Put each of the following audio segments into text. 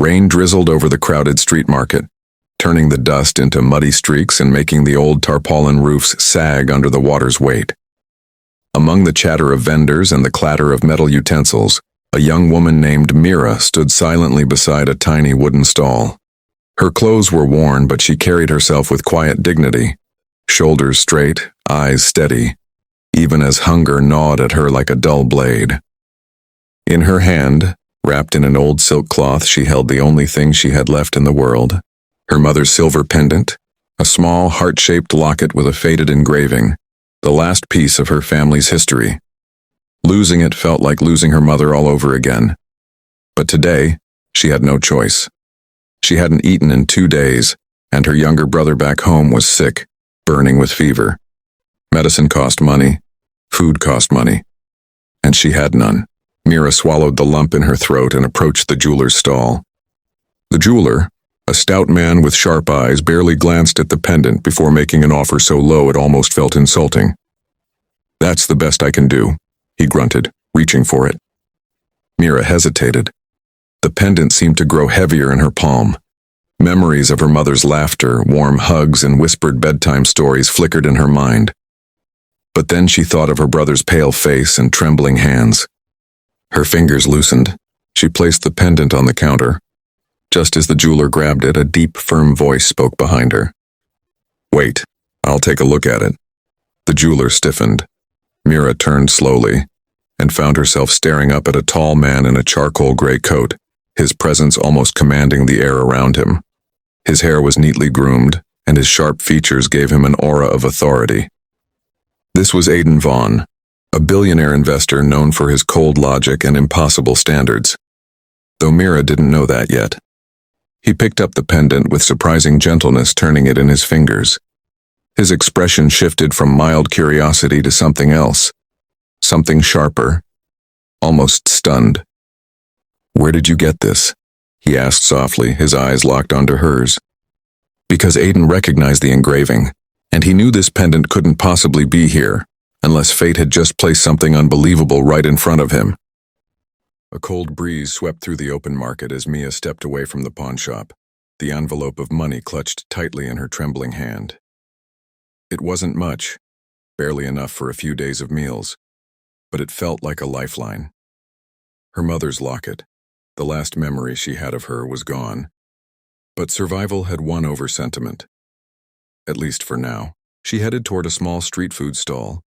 Rain drizzled over the crowded street market, turning the dust into muddy streaks and making the old tarpaulin roofs sag under the water's weight. Among the chatter of vendors and the clatter of metal utensils, a young woman named Mira stood silently beside a tiny wooden stall. Her clothes were worn, but she carried herself with quiet dignity, shoulders straight, eyes steady, even as hunger gnawed at her like a dull blade. In her hand, wrapped in an old silk cloth, she held the only thing she had left in the world, her mother's silver pendant, a small heart-shaped locket with a faded engraving, the last piece of her family's history. Losing it felt like losing her mother all over again. But today, she had no choice. She hadn't eaten in 2 days, and her younger brother back home was sick, burning with fever. Medicine cost money, food cost money, and she had none. Mira swallowed the lump in her throat and approached the jeweler's stall. The jeweler, a stout man with sharp eyes, barely glanced at the pendant before making an offer so low it almost felt insulting. "That's the best I can do," he grunted, reaching for it. Mira hesitated. The pendant seemed to grow heavier in her palm. Memories of her mother's laughter, warm hugs, and whispered bedtime stories flickered in her mind. But then she thought of her brother's pale face and trembling hands. Her fingers loosened. She placed the pendant on the counter. Just as the jeweler grabbed it, a deep, firm voice spoke behind her. "Wait, I'll take a look at it." The jeweler stiffened. Mira turned slowly and found herself staring up at a tall man in a charcoal gray coat, his presence almost commanding the air around him. His hair was neatly groomed, and his sharp features gave him an aura of authority. This was Aidan Vaughn, a billionaire investor known for his cold logic and impossible standards, though Mira didn't know that yet. He picked up the pendant with surprising gentleness, turning it in his fingers. His expression shifted from mild curiosity to something else, something sharper, almost stunned. "Where did you get this?" he asked softly, his eyes locked onto hers. Because Aidan recognized the engraving, and he knew this pendant couldn't possibly be here, unless fate had just placed something unbelievable right in front of him. A cold breeze swept through the open market as Mia stepped away from the pawn shop, the envelope of money clutched tightly in her trembling hand. It wasn't much, barely enough for a few days of meals, but it felt like a lifeline. Her mother's locket, the last memory she had of her, was gone, but survival had won over sentiment. At least for now. She headed toward a small street food stall,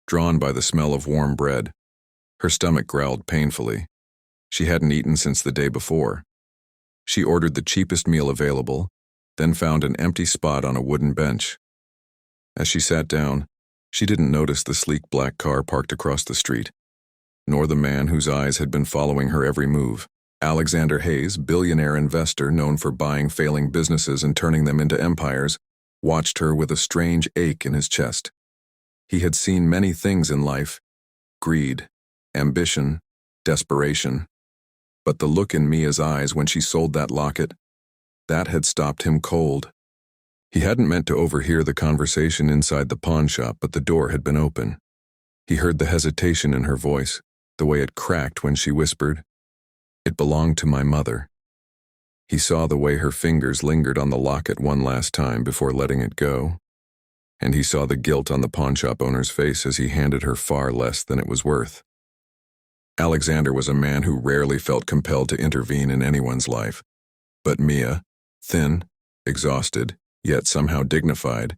drawn by the smell of warm bread. Her stomach growled painfully. She hadn't eaten since the day before. She ordered the cheapest meal available, then found an empty spot on a wooden bench. As she sat down, she didn't notice the sleek black car parked across the street, nor the man whose eyes had been following her every move. Alexander Hayes, billionaire investor known for buying failing businesses and turning them into empires, watched her with a strange ache in his chest. He had seen many things in life: greed, ambition, desperation. But the look in Mia's eyes when she sold that locket, that had stopped him cold. He hadn't meant to overhear the conversation inside the pawn shop, but the door had been open. He heard the hesitation in her voice, the way it cracked when she whispered, "It belonged to my mother." He saw the way her fingers lingered on the locket one last time before letting it go, and he saw the guilt on the pawnshop owner's face as he handed her far less than it was worth. Alexander was a man who rarely felt compelled to intervene in anyone's life, but Mia, thin, exhausted, yet somehow dignified,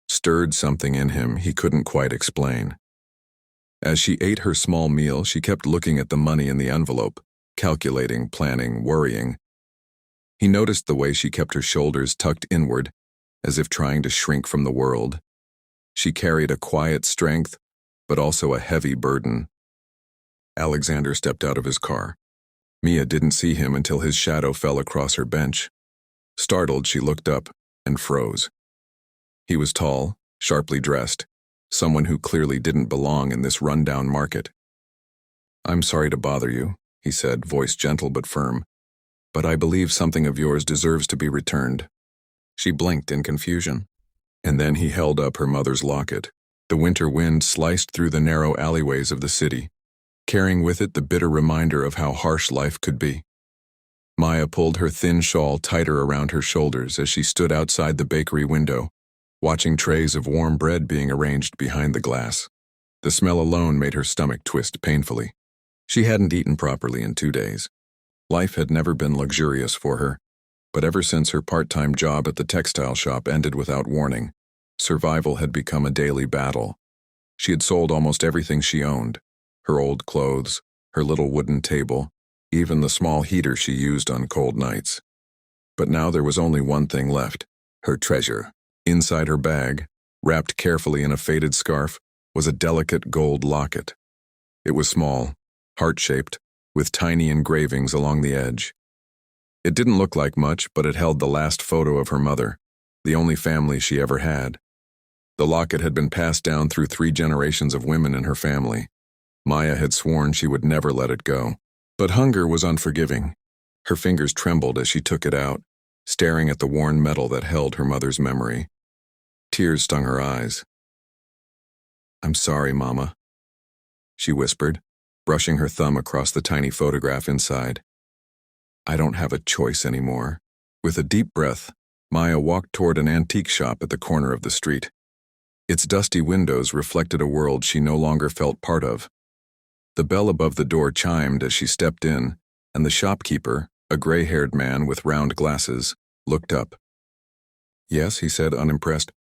stirred something in him he couldn't quite explain. As she ate her small meal, she kept looking at the money in the envelope, calculating, planning, worrying. He noticed the way she kept her shoulders tucked inward, as if trying to shrink from the world. She carried a quiet strength, but also a heavy burden. Alexander stepped out of his car. Mia didn't see him until his shadow fell across her bench. Startled, she looked up and froze. He was tall, sharply dressed, someone who clearly didn't belong in this rundown market. "I'm sorry to bother you," he said, voice gentle but firm, "but I believe something of yours deserves to be returned." She blinked in confusion, and then he held up her mother's locket. The winter wind sliced through the narrow alleyways of the city, carrying with it the bitter reminder of how harsh life could be. Maya pulled her thin shawl tighter around her shoulders as she stood outside the bakery window, watching trays of warm bread being arranged behind the glass. The smell alone made her stomach twist painfully. She hadn't eaten properly in 2 days. Life had never been luxurious for her, but ever since her part-time job at the textile shop ended without warning, survival had become a daily battle. She had sold almost everything she owned, her old clothes, her little wooden table, even the small heater she used on cold nights. But now there was only one thing left, her treasure. Inside her bag, wrapped carefully in a faded scarf, was a delicate gold locket. It was small, heart-shaped, with tiny engravings along the edge. It didn't look like much, but it held the last photo of her mother, the only family she ever had. The locket had been passed down through 3 generations of women in her family. Maya had sworn she would never let it go. But hunger was unforgiving. Her fingers trembled as she took it out, staring at the worn metal that held her mother's memory. Tears stung her eyes. "I'm sorry, Mama," she whispered, brushing her thumb across the tiny photograph inside. "I don't have a choice anymore." With a deep breath, Maya walked toward an antique shop at the corner of the street. Its dusty windows reflected a world she no longer felt part of. The bell above the door chimed as she stepped in, and the shopkeeper, a gray-haired man with round glasses, looked up. "Yes," he said, unimpressed.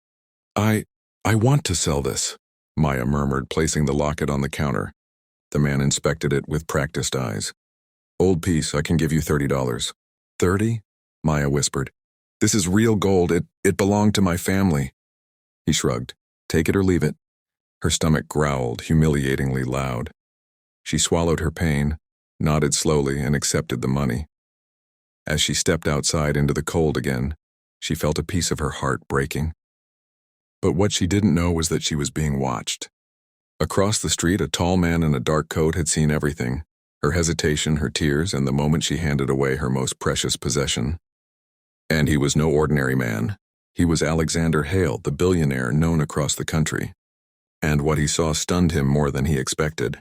I want to sell this," Maya murmured, placing the locket on the counter. The man inspected it with practiced eyes. "Old piece, I can give you $30. "30?" Maya whispered. "This is real gold. It belonged to my family." He shrugged. "Take it or leave it." Her stomach growled, humiliatingly loud. She swallowed her pain, nodded slowly, and accepted the money. As she stepped outside into the cold again, she felt a piece of her heart breaking. But what she didn't know was that she was being watched. Across the street, a tall man in a dark coat had seen everything, her hesitation, her tears, and the moment she handed away her most precious possession. And he was no ordinary man. He was Alexander Hale, the billionaire known across the country. And what he saw stunned him more than he expected.